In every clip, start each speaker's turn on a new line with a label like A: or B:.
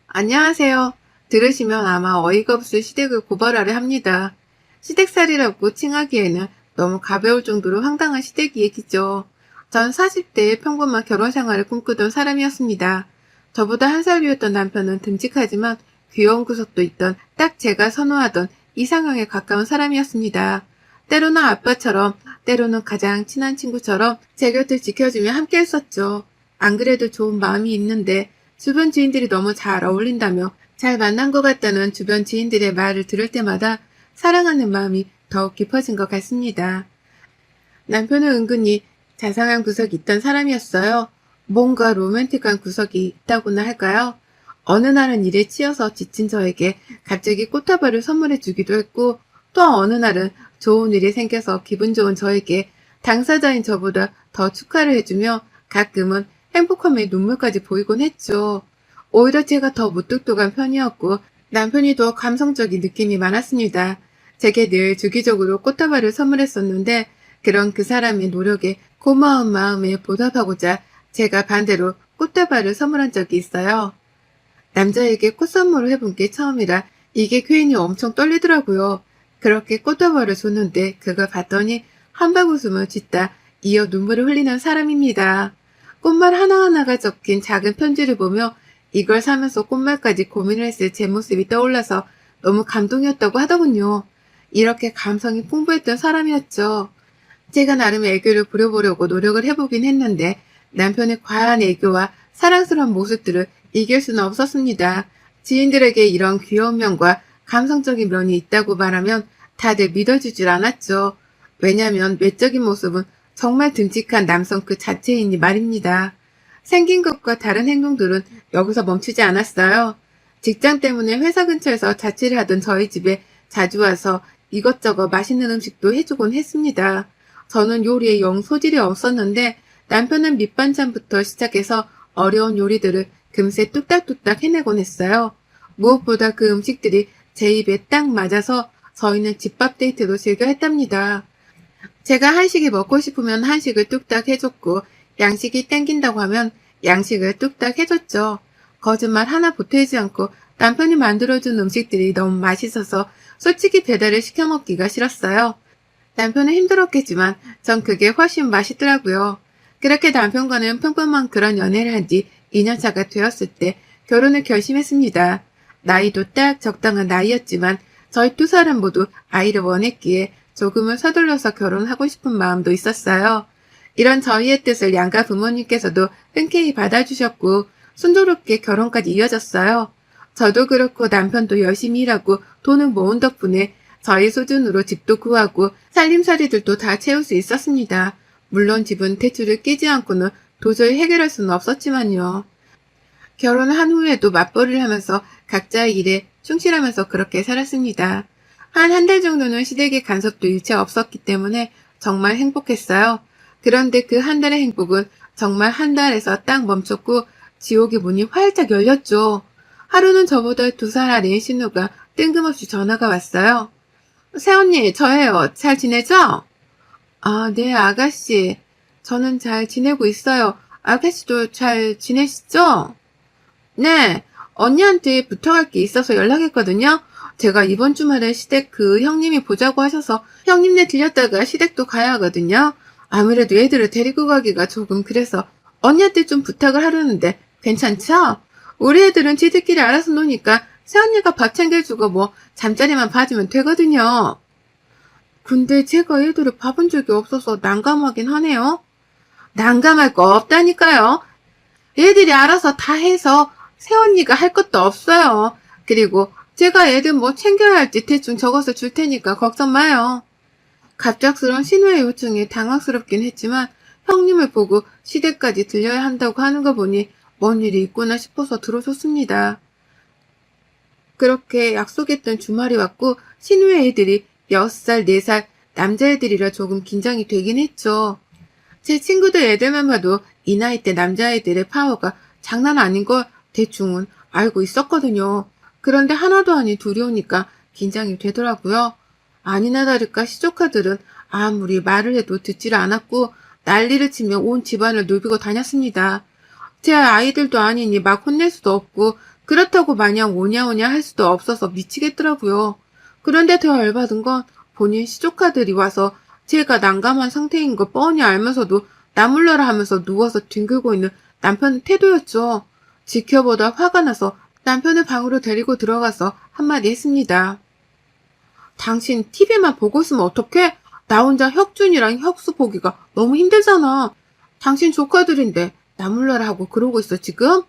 A: 안녕하세요. 들으시면 아마 어이가 없을 시댁을 고발하려 합니다. 시댁살이라고 칭하기에는 너무 가벼울 정도로 황당한 시댁 얘기죠. 전 40대의 평범한 결혼 생활을 꿈꾸던 사람이었습니다. 저보다 한 살 위였던 남편은 듬직하지만 귀여운 구석도 있던 딱 제가 선호하던 이상형에 가까운 사람이었습니다. 때로는 아빠처럼, 때로는 가장 친한 친구처럼 제 곁을 지켜주며 함께 했었죠. 안 그래도 좋은 마음이 있는데 주변 지인들이 너무 잘 어울린다며 잘 만난 것 같다는 주변 지인들의 말을 들을 때마다 사랑하는 마음이 더욱 깊어진 것 같습니다. 남편은 은근히 자상한 구석이 있던 사람이었어요. 뭔가 로맨틱한 구석이 있다고나 할까요? 어느 날은 일에 치여서 지친 저에게 갑자기 꽃다발을 선물해 주기도 했고, 또 어느 날은 좋은 일이 생겨서 기분 좋은 저에게 당사자인 저보다 더 축하를 해주며 가끔은 행복함에 눈물까지 보이곤 했죠. 오히려 제가 더 무뚝뚝한 편이었고 남편이 더 감성적인 느낌이 많았습니다. 제게 늘 주기적으로 꽃다발을 선물했었는데 그런 그 사람의 노력에 고마운 마음에 보답하고자 제가 반대로 꽃다발을 선물한 적이 있어요. 남자에게 꽃 선물을 해본 게 처음이라 이게 괜히 엄청 떨리더라고요. 그렇게 꽃다발을 줬는데 그걸 봤더니 한방 웃음을 짓다 이어 눈물을 흘리는 사람입니다. 꽃말 하나하나가 적힌 작은 편지를 보며 이걸 사면서 꽃말까지 고민을 했을 제 모습이 떠올라서 너무 감동이었다고 하더군요. 이렇게 감성이 풍부했던 사람이었죠. 제가 나름 애교를 부려보려고 노력을 해보긴 했는데 남편의 과한 애교와 사랑스러운 모습들을 이길 수는 없었습니다. 지인들에게 이런 귀여운 면과 감성적인 면이 있다고 말하면 다들 믿어주질 않았죠. 왜냐면 외적인 모습은 정말 듬직한 남성 그 자체이니 말입니다. 생긴 것과 다른 행동들은 여기서 멈추지 않았어요. 직장 때문에 회사 근처에서 자취를 하던 저희 집에 자주 와서 이것저것 맛있는 음식도 해주곤 했습니다. 저는 요리에 영 소질이 없었는데 남편은 밑반찬부터 시작해서 어려운 요리들을 금세 뚝딱뚝딱 해내곤 했어요. 무엇보다 그 음식들이 제 입에 딱 맞아서 저희는 집밥 데이트도 즐겨 했답니다. 제가 한식이 먹고 싶으면 한식을 뚝딱 해줬고 양식이 땡긴다고 하면 양식을 뚝딱 해줬죠. 거짓말 하나 보태지 않고 남편이 만들어준 음식들이 너무 맛있어서 솔직히 배달을 시켜 먹기가 싫었어요. 남편은 힘들었겠지만 전 그게 훨씬 맛있더라고요. 그렇게 남편과는 평범한 그런 연애를 한 지 2년차가 되었을 때 결혼을 결심했습니다. 나이도 딱 적당한 나이였지만 저희 두 사람 모두 아이를 원했기에 조금은 서둘러서 결혼하고 싶은 마음도 있었어요. 이런 저희의 뜻을 양가 부모님께서도 흔쾌히 받아주셨고 순조롭게 결혼까지 이어졌어요. 저도 그렇고 남편도 열심히 일하고 돈을 모은 덕분에 저희 수준으로 집도 구하고 살림살이들도 다 채울 수 있었습니다. 물론 집은 대출을 끼지 않고는 도저히 해결할 수는 없었지만요. 결혼을 한 후에도 맞벌이를 하면서 각자의 일에 충실하면서 그렇게 살았습니다. 한 달 정도는 시댁의 간섭도 일체 없었기 때문에 정말 행복했어요. 그런데 그 한 달의 행복은 정말 한 달에서 딱 멈췄고 지옥의 문이 활짝 열렸죠. 하루는 저보다 2살 아래인 신우가 뜬금없이 전화가 왔어요. 새언니, 저예요. 잘 지내죠? 아, 네, 아가씨. 저는 잘 지내고 있어요. 아가씨도 잘 지내시죠? 네, 언니한테 부탁할 게 있어서 연락했거든요. 제가 이번 주말에 시댁 그 형님이 보자고 하셔서 형님네 들렸다가 시댁도 가야 하거든요. 아무래도 애들을 데리고 가기가 조금 그래서 언니한테 좀 부탁을 하려는데 괜찮죠? 우리 애들은 지들끼리 알아서 노니까 새언니가 밥 챙겨주고 뭐 잠자리만 봐주면 되거든요. 근데 제가 애들을 봐본 적이 없어서 난감하긴 하네요. 난감할 거 없다니까요. 애들이 알아서 다 해서 새언니가 할 것도 없어요. 그리고 제가 애들 뭐 챙겨야 할지 대충 적어서 줄 테니까 걱정 마요. 갑작스러운 신우의 요청에 당황스럽긴 했지만 형님을 보고 시댁까지 들려야 한다고 하는 거 보니 뭔 일이 있구나 싶어서 들어줬습니다. 그렇게 약속했던 주말이 왔고 신우의 애들이 6살, 4살 남자애들이라 조금 긴장이 되긴 했죠. 제 친구들 애들만 봐도 이 나이 때 남자애들의 파워가 장난 아닌 걸 대충은 알고 있었거든요. 그런데 하나도 아닌 둘이 오니까 긴장이 되더라고요. 아니나 다를까 시조카들은 아무리 말을 해도 듣지를 않았고 난리를 치며 온 집안을 누비고 다녔습니다. 제 아이들도 아니니 막 혼낼 수도 없고 그렇다고 마냥 오냐오냐 할 수도 없어서 미치겠더라고요. 그런데 더 열받은 건 본인 시조카들이 와서 제가 난감한 상태인 거 뻔히 알면서도 나몰라라 하면서 누워서 뒹굴고 있는 남편의 태도였죠. 지켜보다 화가 나서 남편을 방으로 데리고 들어가서 한마디 했습니다. 당신 TV만 보고 있으면 어떡해? 나 혼자 혁준이랑 혁수 보기가 너무 힘들잖아. 당신 조카들인데 나몰라라 하고 그러고 있어 지금?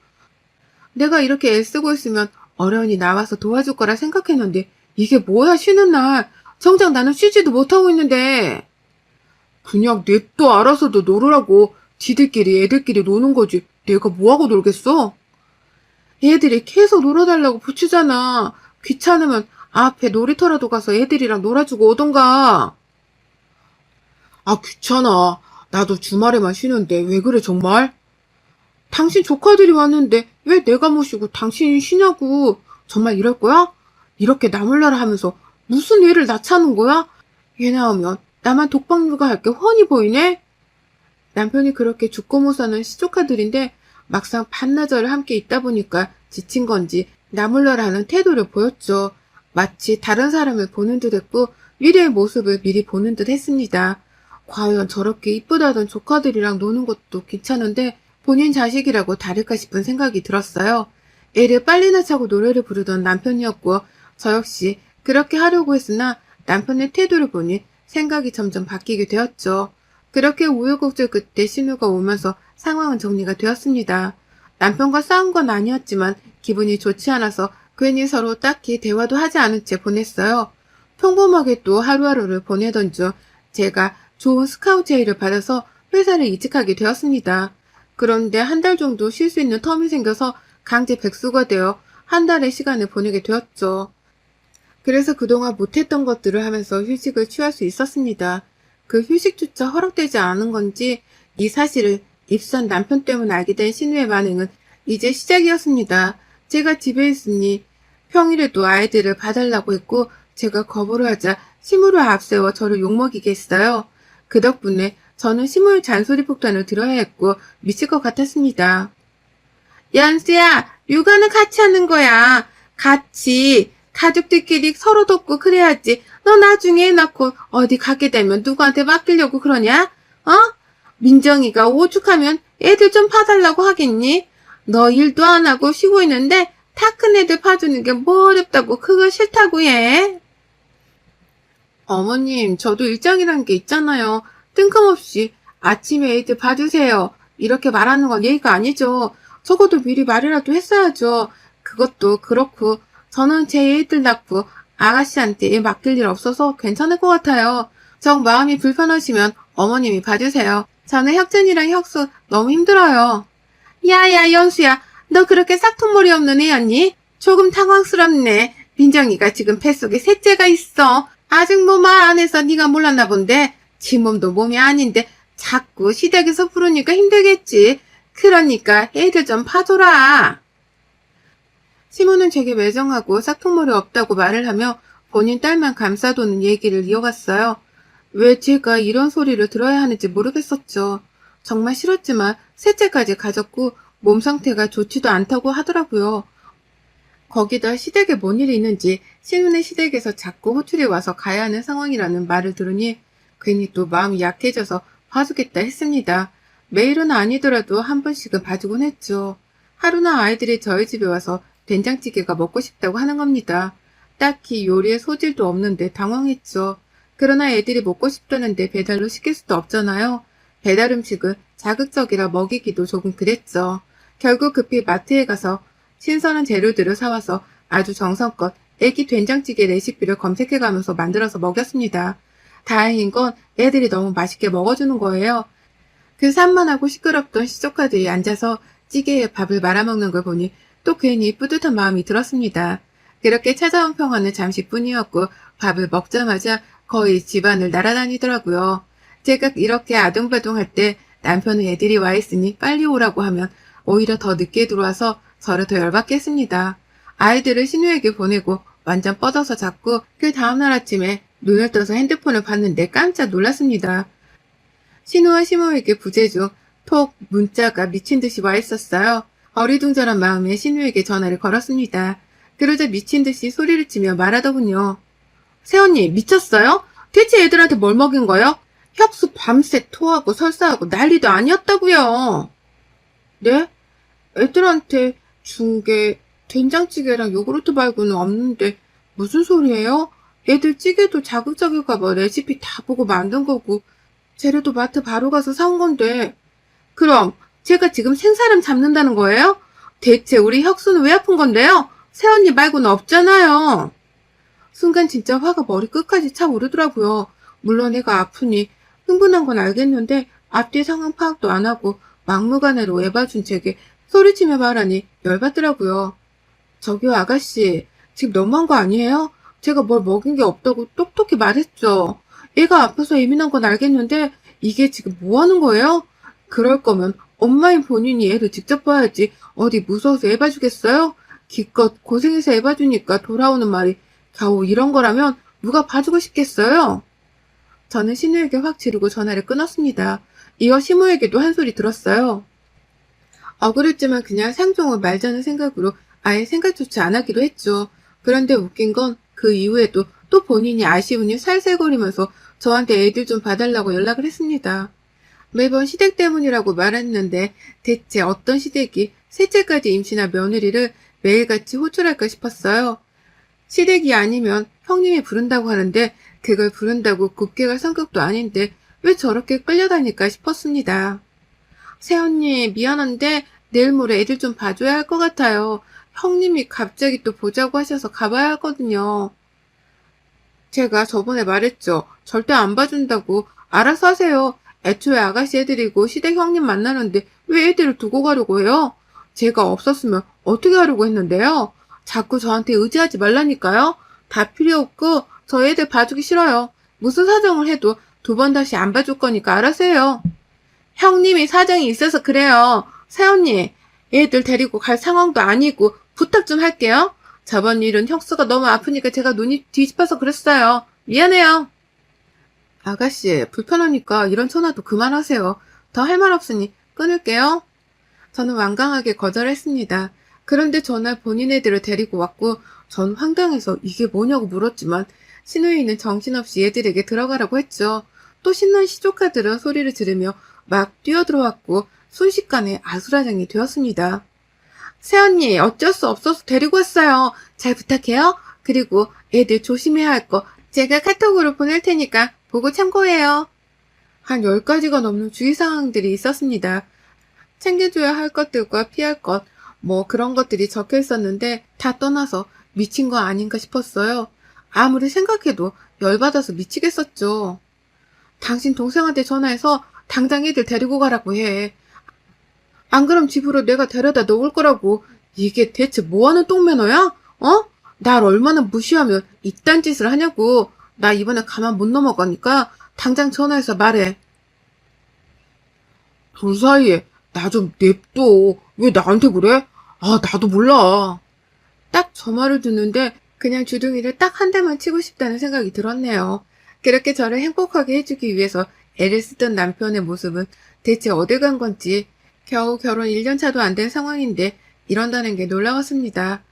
A: 내가 이렇게 애쓰고 있으면 어련히 나와서 도와줄 거라 생각했는데 이게 뭐야 쉬는 날. 정작 나는 쉬지도 못하고 있는데. 그냥 냅둬 알아서도 놀으라고. 지들끼리 애들끼리 노는 거지. 내가 뭐하고 놀겠어? 애들이 계속 놀아달라고 부추잖아. 귀찮으면 앞에 놀이터라도 가서 애들이랑 놀아주고 오던가. 아 귀찮아. 나도 주말에만 쉬는데 왜 그래 정말? 당신 조카들이 왔는데 왜 내가 모시고 당신이 쉬냐고. 정말 이럴 거야? 이렇게 나몰라라 하면서 무슨 애를 낳자는 거야? 얘 나오면 나만 독박 육아할 게 훤히 보이네? 남편이 그렇게 죽고 못 사는 시조카들인데 막상 반나절을 함께 있다 보니까 지친 건지 나몰라라 하는 태도를 보였죠. 마치 다른 사람을 보는 듯 했고 미래의 모습을 미리 보는 듯 했습니다. 과연 저렇게 이쁘다던 조카들이랑 노는 것도 귀찮은데 본인 자식이라고 다를까 싶은 생각이 들었어요. 애를 빨리 낳자고 노래를 부르던 남편이었고 저 역시 그렇게 하려고 했으나 남편의 태도를 보니 생각이 점점 바뀌게 되었죠. 그렇게 우여곡절 끝에 신우가 오면서 상황은 정리가 되었습니다. 남편과 싸운 건 아니었지만 기분이 좋지 않아서 괜히 서로 딱히 대화도 하지 않은 채 보냈어요. 평범하게 또 하루하루를 보내던 중 제가 좋은 스카우트 제의를 받아서 회사를 이직하게 되었습니다. 그런데 한 달 정도 쉴 수 있는 텀이 생겨서 강제 백수가 되어 한 달의 시간을 보내게 되었죠. 그래서 그동안 못했던 것들을 하면서 휴식을 취할 수 있었습니다. 그 휴식조차 허락되지 않은 건지 이 사실을 입사한 남편 때문에 알게 된 신우의 반응은 이제 시작이었습니다. 제가 집에 있으니 평일에도 아이들을 봐달라고 했고 제가 거부를 하자 시무를 앞세워 저를 욕먹이게 했어요. 그 덕분에 저는 시무의 잔소리 폭탄을 들어야 했고 미칠 것 같았습니다. 연수야, 육아는 같이 하는 거야. 같이. 가족들끼리 서로 돕고 그래야지. 너 나중에 애 낳고 어디 가게 되면 누구한테 맡기려고 그러냐? 어? 민정이가 오죽하면 애들 좀 봐달라고 하겠니? 너 일도 안 하고 쉬고 있는데 다 큰 애들 봐주는 게 뭐 어렵다고 그거 싫다고 해. 어머님, 저도 일장이란 게 있잖아요. 뜬금없이 아침에 애들 봐주세요. 이렇게 말하는 건 예의가 아니죠. 적어도 미리 말이라도 했어야죠. 그것도 그렇고 저는 제 애들 낳고 아가씨한테 애 맡길 일 없어서 괜찮을 것 같아요. 정 마음이 불편하시면 어머님이 봐주세요. 저는 혁준이랑 혁수 너무 힘들어요. 야야 연수야, 너 그렇게 싹퉁머리 없는 애였니? 조금 당황스럽네. 민정이가 지금 뱃속에 셋째가 있어. 아직 뭐 말 안 해서 네가 몰랐나 본데 지 몸도 몸이 아닌데 자꾸 시댁에서 부르니까 힘들겠지. 그러니까 애들 좀 봐줘라. 시모는 제게 매정하고 싹퉁머리 없다고 말을 하며 본인 딸만 감싸도는 얘기를 이어갔어요. 왜 제가 이런 소리를 들어야 하는지 모르겠었죠. 정말 싫었지만 셋째까지 가졌고 몸 상태가 좋지도 않다고 하더라고요. 거기다 시댁에 뭔 일이 있는지 신우네 시댁에서 자꾸 호출이 와서 가야 하는 상황이라는 말을 들으니 괜히 또 마음이 약해져서 봐주겠다 했습니다. 매일은 아니더라도 한 번씩은 봐주곤 했죠. 하루나 아이들이 저희 집에 와서 된장찌개가 먹고 싶다고 하는 겁니다. 딱히 요리에 소질도 없는데 당황했죠. 그러나 애들이 먹고 싶다는데 배달로 시킬 수도 없잖아요. 배달 음식은 자극적이라 먹이기도 조금 그랬죠. 결국 급히 마트에 가서 신선한 재료들을 사와서 아주 정성껏 애기 된장찌개 레시피를 검색해가면서 만들어서 먹였습니다. 다행인 건 애들이 너무 맛있게 먹어주는 거예요. 그 산만하고 시끄럽던 시조카들이 앉아서 찌개에 밥을 말아먹는 걸 보니 또 괜히 뿌듯한 마음이 들었습니다. 그렇게 찾아온 평화는 잠시뿐이었고 밥을 먹자마자 거의 집안을 날아다니더라고요. 제가 이렇게 아둥바둥할 때 남편은 애들이 와 있으니 빨리 오라고 하면 오히려 더 늦게 들어와서 저를 더 열받게 했습니다. 아이들을 신우에게 보내고 완전 뻗어서 잤고 그 다음날 아침에 눈을 떠서 핸드폰을 봤는데 깜짝 놀랐습니다. 신우와 시모에게 부재 중 톡 문자가 미친 듯이 와 있었어요. 어리둥절한 마음에 신우에게 전화를 걸었습니다. 그러자 미친 듯이 소리를 치며 말하더군요. 새언니 미쳤어요? 대체 애들한테 뭘 먹인 거요? 혁수 밤새 토하고 설사하고 난리도 아니었다고요. 네? 애들한테 준 게 된장찌개랑 요구르트 말고는 없는데 무슨 소리예요? 애들 찌개도 자극적일까봐 레시피 다 보고 만든 거고 재료도 마트 바로 가서 사온 건데 그럼 제가 지금 생사람 잡는다는 거예요? 대체 우리 혁수는 왜 아픈 건데요? 새언니 말고는 없잖아요. 순간 진짜 화가 머리끝까지 차오르더라고요. 물론 애가 아프니 흥분한 건 알겠는데 앞뒤 상황 파악도 안 하고 막무가내로 애봐준 제게 소리치며 말하니 열받더라고요. 저기요 아가씨, 지금 너무한 거 아니에요? 제가 뭘 먹인 게 없다고 똑똑히 말했죠. 애가 아파서 예민한 건 알겠는데 이게 지금 뭐 하는 거예요? 그럴 거면 엄마인 본인이 애를 직접 봐야지 어디 무서워서 애 봐주겠어요? 기껏 고생해서 애 봐주니까 돌아오는 말이 겨우 이런 거라면 누가 봐주고 싶겠어요? 저는 신우에게 확 지르고 전화를 끊었습니다. 이어 시모에게도 한 소리 들었어요. 억울했지만 그냥 상종을 말자는 생각으로 아예 생각조차 안 하기로 했죠. 그런데 웃긴 건 그 이후에도 또 본인이 아쉬우니 살살거리면서 저한테 애들 좀 봐달라고 연락을 했습니다. 매번 시댁 때문이라고 말했는데 대체 어떤 시댁이 셋째까지 임신한 며느리를 매일같이 호출할까 싶었어요. 시댁이 아니면 형님이 부른다고 하는데 그걸 부른다고 곱게 갈 성격도 아닌데 왜 저렇게 끌려다닐까 싶었습니다. 새언니 미안한데 내일 모레 애들 좀 봐줘야 할 것 같아요. 형님이 갑자기 또 보자고 하셔서 가봐야 하거든요. 제가 저번에 말했죠. 절대 안 봐준다고. 알아서 하세요. 애초에 아가씨 애들이고 시댁 형님 만나는데 왜 애들을 두고 가려고 해요? 제가 없었으면 어떻게 하려고 했는데요? 자꾸 저한테 의지하지 말라니까요. 다 필요 없고 저 애들 봐주기 싫어요. 무슨 사정을 해도 2번 다시 안 봐줄 거니까 알아서 해요. 형님이 사정이 있어서 그래요. 새언니, 애들 데리고 갈 상황도 아니고 부탁 좀 할게요. 저번 일은 혁수가 너무 아프니까 제가 눈이 뒤집어서 그랬어요. 미안해요. 아가씨, 불편하니까 이런 전화도 그만하세요. 더 할 말 없으니 끊을게요. 저는 완강하게 거절했습니다. 그런데 전날 본인 애들을 데리고 왔고 전 황당해서 이게 뭐냐고 물었지만 신우이는 정신없이 애들에게 들어가라고 했죠. 또 신난 시조카들은 소리를 지르며 막 뛰어들어왔고 순식간에 아수라장이 되었습니다. 새언니 어쩔 수 없어서 데리고 왔어요. 잘 부탁해요. 그리고 애들 조심해야 할 거 제가 카톡으로 보낼 테니까 보고 참고해요. 한 10가지가 넘는 주의사항들이 있었습니다. 챙겨줘야 할 것들과 피할 것, 뭐 그런 것들이 적혀 있었는데 다 떠나서 미친 거 아닌가 싶었어요. 아무리 생각해도 열받아서 미치겠었죠. 당신 동생한테 전화해서 당장 애들 데리고 가라고 해. 안 그럼 집으로 내가 데려다 놓을 거라고. 이게 대체 뭐하는 똥매너야? 어? 날 얼마나 무시하면 이딴 짓을 하냐고. 나 이번에 가만 못 넘어가니까 당장 전화해서 말해. 둘 사이에 나 좀 냅둬. 왜 나한테 그래? 아, 나도 몰라. 딱 저 말을 듣는데 그냥 주둥이를 딱 한 대만 치고 싶다는 생각이 들었네요. 그렇게 저를 행복하게 해주기 위해서 애를 쓰던 남편의 모습은 대체 어디 간 건지 겨우 결혼 1년 차도 안 된 상황인데 이런다는 게 놀라웠습니다.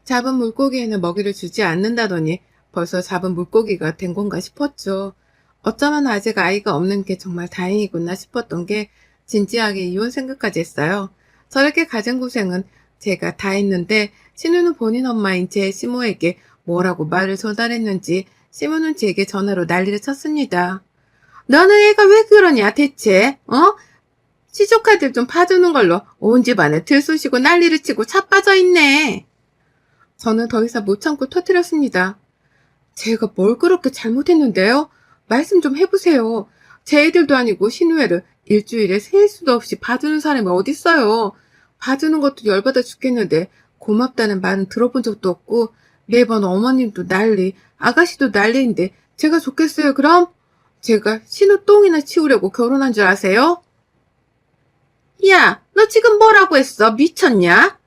A: 잡은 물고기에는 먹이를 주지 않는다더니 벌써 잡은 물고기가 된 건가 싶었죠. 어쩌면 아직 아이가 없는 게 정말 다행이구나 싶었던 게 진지하게 이혼 생각까지 했어요. 저렇게 가진 고생은 제가 다 했는데 신우는 본인 엄마인 제 시모에게 뭐라고 말을 전달했는지 시모는 제게 전화로 난리를 쳤습니다. 너는 애가 왜 그러냐 대체? 어? 시조카들 좀 봐주는 걸로 온 집안에 들쑤시고 난리를 치고 자빠져 있네. 저는 더 이상 못 참고 터뜨렸습니다. 제가 뭘 그렇게 잘못했는데요? 말씀 좀 해보세요. 제 애들도 아니고 신우애를 일주일에 셀 수도 없이 봐주는 사람이 어딨어요. 봐주는 것도 열받아 죽겠는데 고맙다는 말은 들어본 적도 없고 매번 어머님도 난리, 아가씨도 난리인데 제가 좋겠어요 그럼? 제가 신우 똥이나 치우려고 결혼한 줄 아세요? 야, 너 지금 뭐라고 했어? 미쳤냐?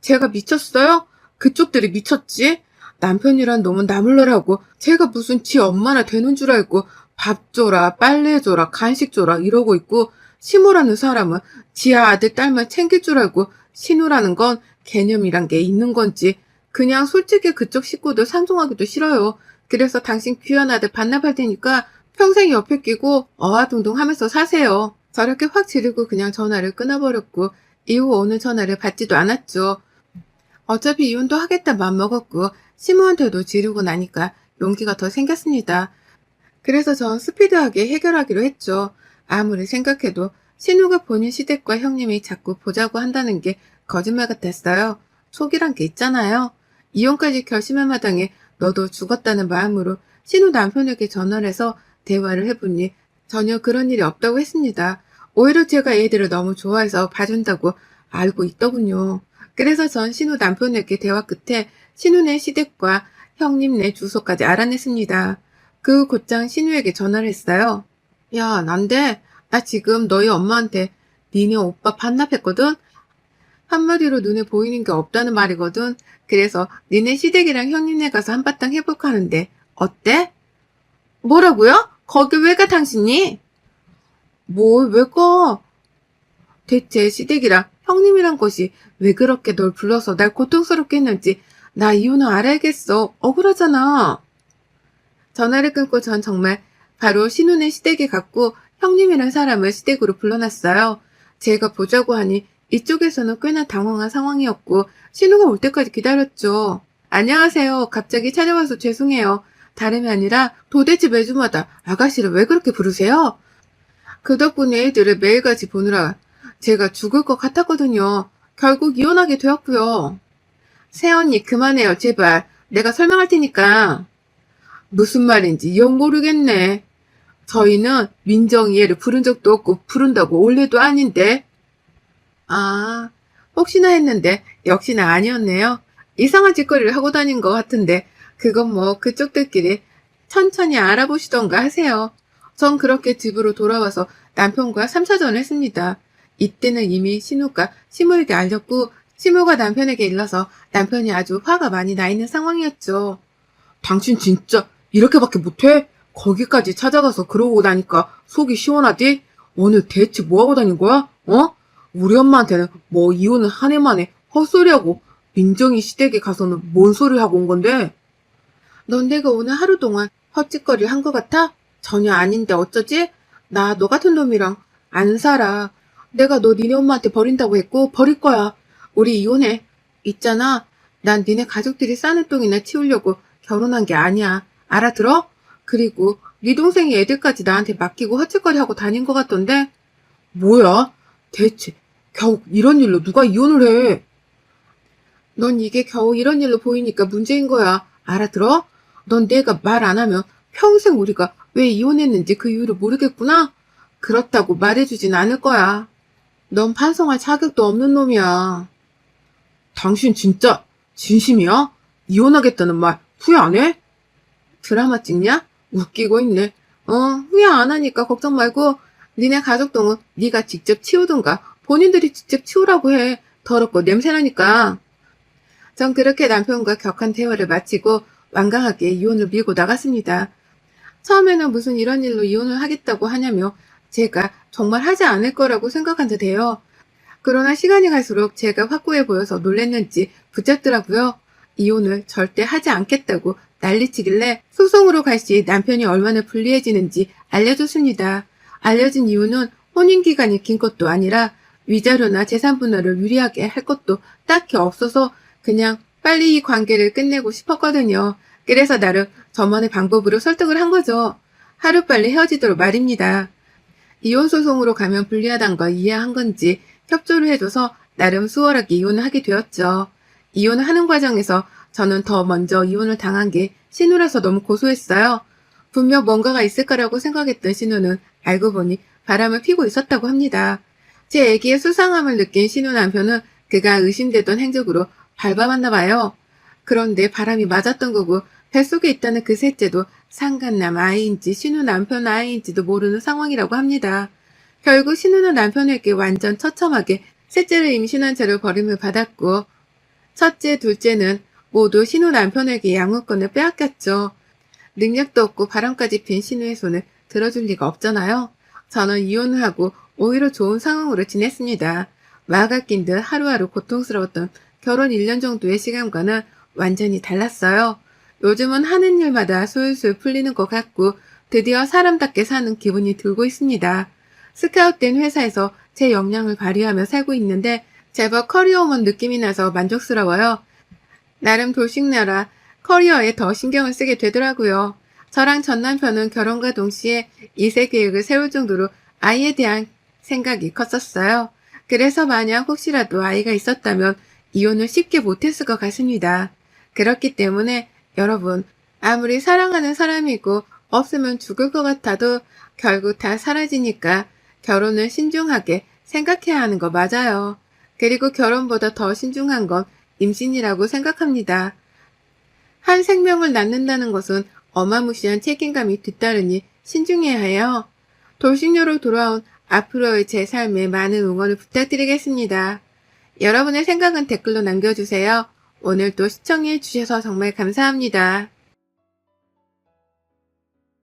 A: 제가 미쳤어요? 그쪽들이 미쳤지? 남편이란 놈은 나물러라고 제가 무슨 지 엄마나 되는 줄 알고 밥 줘라, 빨래 줘라, 간식 줘라 이러고 있고 시모라는 사람은 지아 아들 딸만 챙길 줄 알고 신우라는 건 개념이란 게 있는 건지 그냥 솔직히 그쪽 식구들 상종하기도 싫어요. 그래서 당신 귀한 아들 반납할 테니까 평생 옆에 끼고 어화동동 하면서 사세요. 저렇게 확 지르고 그냥 전화를 끊어버렸고 이후 오늘 전화를 받지도 않았죠. 어차피 이혼도 하겠다 맘먹었고 시모한테도 지르고 나니까 용기가 더 생겼습니다. 그래서 전 스피드하게 해결하기로 했죠. 아무리 생각해도 신우가 본인 시댁과 형님이 자꾸 보자고 한다는 게 거짓말 같았어요. 속이란 게 있잖아요. 이혼까지 결심한 마당에 너도 죽었다는 마음으로 신우 남편에게 전화를 해서 대화를 해보니 전혀 그런 일이 없다고 했습니다. 오히려 제가 애들을 너무 좋아해서 봐준다고 알고 있더군요. 그래서 전 신우 남편에게 대화 끝에 신우네 시댁과 형님네 주소까지 알아냈습니다. 그 곧장 신우에게 전화를 했어요. 야, 난데 나 지금 너희 엄마한테 니네 오빠 반납했거든? 한마디로 눈에 보이는 게 없다는 말이거든. 그래서 니네 시댁이랑 형님네 가서 한바탕 해볼까 하는데 어때? 뭐라고요? 거기 왜 가 당신이? 뭘 왜 가? 대체 시댁이랑 형님이란 것이 왜 그렇게 널 불러서 날 고통스럽게 했는지 나 이유는 알아야겠어. 억울하잖아. 전화를 끊고 전 정말 바로 신우네 시댁에 갔고 형님이란 사람을 시댁으로 불러놨어요. 제가 보자고 하니 이쪽에서는 꽤나 당황한 상황이었고 신우가 올 때까지 기다렸죠. 안녕하세요. 갑자기 찾아와서 죄송해요. 다름이 아니라 도대체 매주마다 아가씨를 왜 그렇게 부르세요? 그 덕분에 애들을 매일같이 보느라 제가 죽을 것 같았거든요. 결국 이혼하게 되었고요. 새언니 그만해요. 제발. 내가 설명할 테니까. 무슨 말인지 영 모르겠네. 저희는 민정이 얘를 부른 적도 없고 부른다고 올해도 아닌데. 아, 혹시나 했는데 역시나 아니었네요. 이상한 짓거리를 하고 다닌 것 같은데 그건 뭐 그쪽들끼리 천천히 알아보시던가 하세요. 전 그렇게 집으로 돌아와서 남편과 3차전을 했습니다. 이때는 이미 신우가 시모에게 알렸고 시모가 남편에게 일러서 남편이 아주 화가 많이 나 있는 상황이었죠. 당신 진짜 이렇게밖에 못해? 거기까지 찾아가서 그러고 나니까 속이 시원하디? 오늘 대체 뭐하고 다닌 거야? 어? 우리 엄마한테는 뭐 이혼은 한 해 만에 헛소리하고 민정이 시댁에 가서는 뭔 소리 하고 온 건데? 넌 내가 오늘 하루 동안 헛짓거리를 한 것 같아? 전혀 아닌데 어쩌지? 나 너 같은 놈이랑 안 살아. 내가 너 니네 엄마한테 버린다고 했고 버릴 거야. 우리 이혼해. 있잖아. 난 니네 가족들이 싸는 똥이나 치우려고 결혼한 게 아니야. 알아들어? 그리고 네 동생이 애들까지 나한테 맡기고 헛짓거리 하고 다닌 것 같던데? 뭐야? 대체 겨우 이런 일로 누가 이혼을 해? 넌 이게 겨우 이런 일로 보이니까 문제인 거야. 알아들어? 넌 내가 말 안 하면 평생 우리가 왜 이혼했는지 그 이유를 모르겠구나? 그렇다고 말해주진 않을 거야. 넌 반성할 자격도 없는 놈이야. 당신 진짜 진심이야? 이혼하겠다는 말 후회 안 해? 드라마 찍냐? 웃기고 있네. 후회 안 하니까 걱정 말고 니네 가족동은 네가 직접 치우든가 본인들이 직접 치우라고 해. 더럽고 냄새나니까. 전 그렇게 남편과 격한 대화를 마치고 완강하게 이혼을 밀고 나갔습니다. 처음에는 무슨 이런 일로 이혼을 하겠다고 하냐며 제가 정말 하지 않을 거라고 생각한 듯해요. 그러나 시간이 갈수록 제가 확고해 보여서 놀랬는지 붙잡더라고요. 이혼을 절대 하지 않겠다고 난리치길래 소송으로 갈 시 남편이 얼마나 불리해지는지 알려줬습니다. 알려진 이유는 혼인기간이 긴 것도 아니라 위자료나 재산 분할을 유리하게 할 것도 딱히 없어서 그냥 빨리 이 관계를 끝내고 싶었거든요. 그래서 나름 저만의 방법으로 설득을 한 거죠. 하루빨리 헤어지도록 말입니다. 이혼 소송으로 가면 불리하다는 걸 이해한 건지 협조를 해줘서 나름 수월하게 이혼을 하게 되었죠. 이혼을 하는 과정에서 저는 더 먼저 이혼을 당한 게 신우라서 너무 고소했어요. 분명 뭔가가 있을 거라고 생각했던 신우는 알고 보니 바람을 피고 있었다고 합니다. 제 얘기에 수상함을 느낀 신우 남편은 그가 의심되던 행적으로 밟아봤나 봐요. 그런데 바람이 맞았던 거고 뱃속에 있다는 그 셋째도 상간남 아이인지 신우 남편 아이인지도 모르는 상황이라고 합니다. 결국 신우는 남편에게 완전 처참하게 셋째를 임신한 채로 버림을 받았고 첫째, 둘째는 모두 신우 남편에게 양육권을 빼앗겼죠. 능력도 없고 바람까지 핀 신우의 손을 들어줄 리가 없잖아요. 저는 이혼을 하고 오히려 좋은 상황으로 지냈습니다. 마가 낀 듯 하루하루 고통스러웠던 결혼 1년 정도의 시간과는 완전히 달랐어요. 요즘은 하는 일마다 술술 풀리는 것 같고 드디어 사람답게 사는 기분이 들고 있습니다. 스카웃된 회사에서 제 역량을 발휘하며 살고 있는데 제법 커리어우먼 느낌이 나서 만족스러워요. 나름 돌싱녀라 커리어에 더 신경을 쓰게 되더라고요. 저랑 전 남편은 결혼과 동시에 2세 계획을 세울 정도로 아이에 대한 생각이 컸었어요. 그래서 만약 혹시라도 아이가 있었다면 이혼을 쉽게 못했을 것 같습니다. 그렇기 때문에 여러분, 아무리 사랑하는 사람이고 없으면 죽을 것 같아도 결국 다 사라지니까 결혼을 신중하게 생각해야 하는 거 맞아요. 그리고 결혼보다 더 신중한 건 임신이라고 생각합니다. 한 생명을 낳는다는 것은 어마무시한 책임감이 뒤따르니 신중해야 해요. 돌싱녀로 돌아온 앞으로의 제 삶에 많은 응원을 부탁드리겠습니다. 여러분의 생각은 댓글로 남겨주세요. 오늘도 시청해 주셔서 정말 감사합니다.